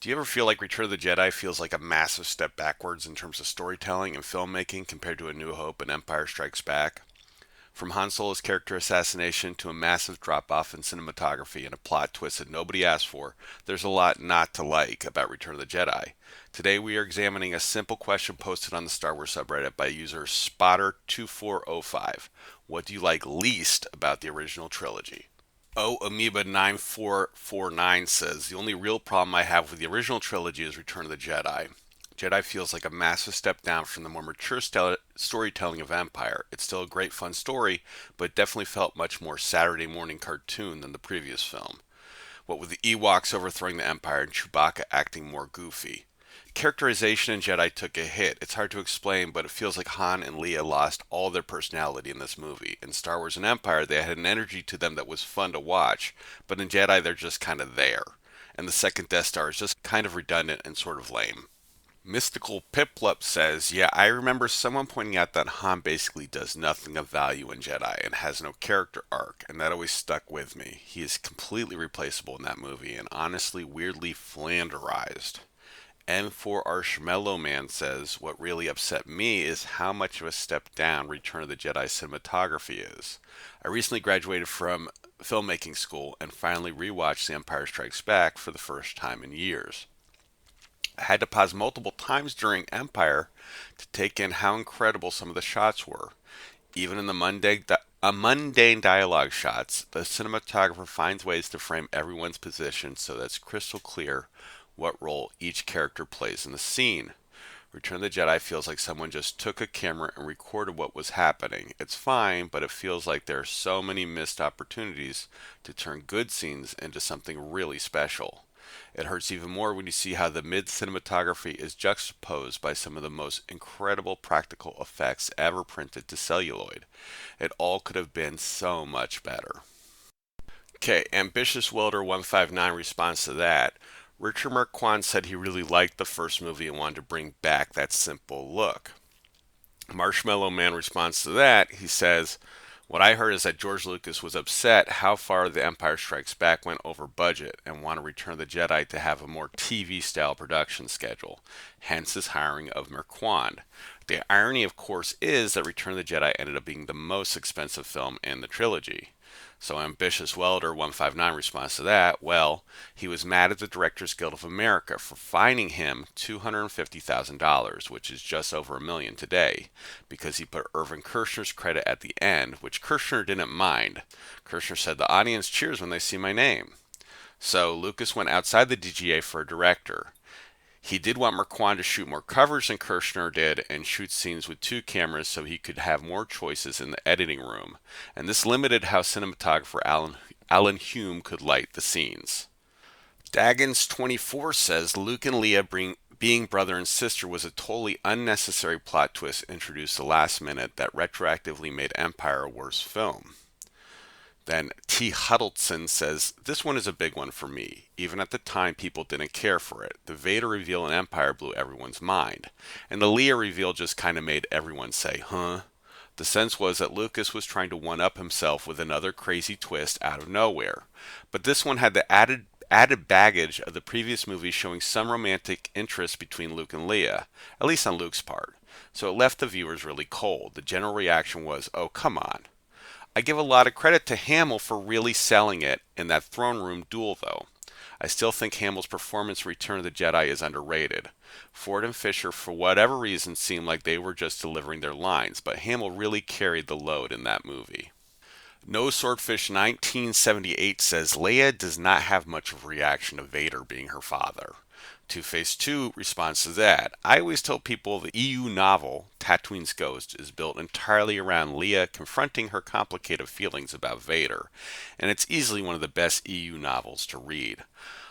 Do you ever feel like Return of the Jedi feels like a massive step backwards in terms of storytelling and filmmaking compared to A New Hope and Empire Strikes Back? From Han Solo's character assassination to a massive drop off in cinematography and a plot twist that nobody asked for, there's a lot not to like about Return of the Jedi. Today we are examining a simple question posted on the Star Wars subreddit by user Spotter2405. What do you like least about the original trilogy? Amoeba9449 says, the only real problem I have with the original trilogy is Return of the Jedi. Jedi feels like a massive step down from the more mature storytelling of Empire. It's still a great fun story, but it definitely felt much more Saturday morning cartoon than the previous film. What with the Ewoks overthrowing the Empire and Chewbacca acting more goofy. Characterization in Jedi took a hit. It's hard to explain, but it feels like Han and Leia lost all their personality in this movie. In Star Wars and Empire, they had an energy to them that was fun to watch, but in Jedi, they're just kind of there. And the second Death Star is just kind of redundant and sort of lame. Mystical Piplup says, yeah, I remember someone pointing out that Han basically does nothing of value in Jedi and has no character arc, and that always stuck with me. He is completely replaceable in that movie and honestly weirdly flanderized. M4 Arshmallow Man says, what really upset me is how much of a step down Return of the Jedi cinematography is. I recently graduated from filmmaking school and finally rewatched The Empire Strikes Back for the first time in years. I had to pause multiple times during Empire to take in how incredible some of the shots were. Even in the mundane dialogue shots, the cinematographer finds ways to frame everyone's position so that it's crystal clear what role each character plays in the scene. Return of the Jedi feels like someone just took a camera and recorded what was happening. It's fine, but it feels like there are so many missed opportunities to turn good scenes into something really special. It hurts even more when you see how the mid cinematography is juxtaposed by some of the most incredible practical effects ever printed to celluloid. It all could have been so much better. Okay, Ambitious Welder 159 responds to that. Richard Marquand said he really liked the first movie and wanted to bring back that simple look. Marshmallow Man responds to that. He says, what I heard is that George Lucas was upset how far The Empire Strikes Back went over budget and wanted Return of the Jedi to have a more TV style production schedule, hence his hiring of Marquand. The irony, of course, is that Return of the Jedi ended up being the most expensive film in the trilogy. So Ambitious Welder 159 responds to that, well, he was mad at the Directors Guild of America for fining him $250,000, which is just over $1 million today, because he put Irvin Kershner's credit at the end, which Kershner didn't mind. Kershner said, the audience cheers when they see my name. So Lucas went outside the DGA for a director. He did want Marquand to shoot more coverage than Kirshner did and shoot scenes with two cameras so he could have more choices in the editing room, and this limited how cinematographer Alan Hume could light the scenes. Daggins24 says Luke and Leia being brother and sister was a totally unnecessary plot twist introduced the last minute that retroactively made Empire a worse film. Then T. Huddleston says, this one is a big one for me. Even at the time, people didn't care for it. The Vader reveal in Empire blew everyone's mind. And the Leia reveal just kind of made everyone say, huh? The sense was that Lucas was trying to one-up himself with another crazy twist out of nowhere. But this one had the added baggage of the previous movie showing some romantic interest between Luke and Leia, at least on Luke's part. So it left the viewers really cold. The general reaction was, oh, come on. I give a lot of credit to Hamill for really selling it in that throne room duel, though. I still think Hamill's performance in Return of the Jedi is underrated. Ford and Fisher, for whatever reason, seemed like they were just delivering their lines, but Hamill really carried the load in that movie. No Swordfish 1978 says Leia does not have much of a reaction to Vader being her father. Two Face 2 responds to that. I always tell people the EU novel, Tatooine's Ghost, is built entirely around Leia confronting her complicated feelings about Vader, and it's easily one of the best EU novels to read.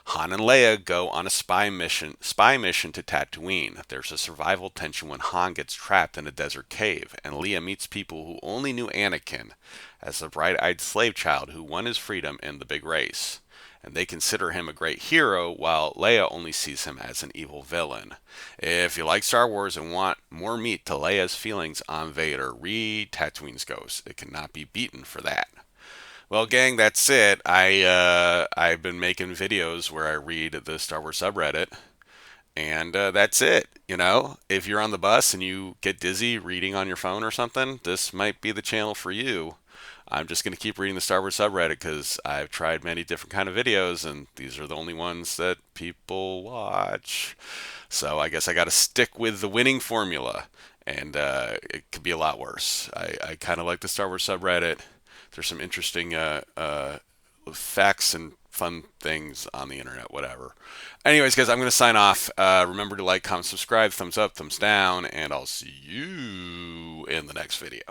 Han and Leia go on a spy mission to Tatooine. There's a survival tension when Han gets trapped in a desert cave, and Leia meets people who only knew Anakin as the bright-eyed slave child who won his freedom in the big race. And they consider him a great hero, while Leia only sees him as an evil villain. If you like Star Wars and want more meat to Leia's feelings on Vader, read Tatooine's Ghost. It cannot be beaten for that. Well, gang, that's it. I've been making videos where I read the Star Wars subreddit, and that's it. If you're on the bus and you get dizzy reading on your phone or something, this might be the channel for you. I'm just going to keep reading the Star Wars subreddit because I've tried many different kind of videos, and these are the only ones that people watch. So I guess I got to stick with the winning formula, and it could be a lot worse. I kind of like the Star Wars subreddit. There's some interesting facts and fun things on the internet, whatever. Anyways, guys, I'm going to sign off. Remember to like, comment, subscribe, thumbs up, thumbs down, and I'll see you in the next video.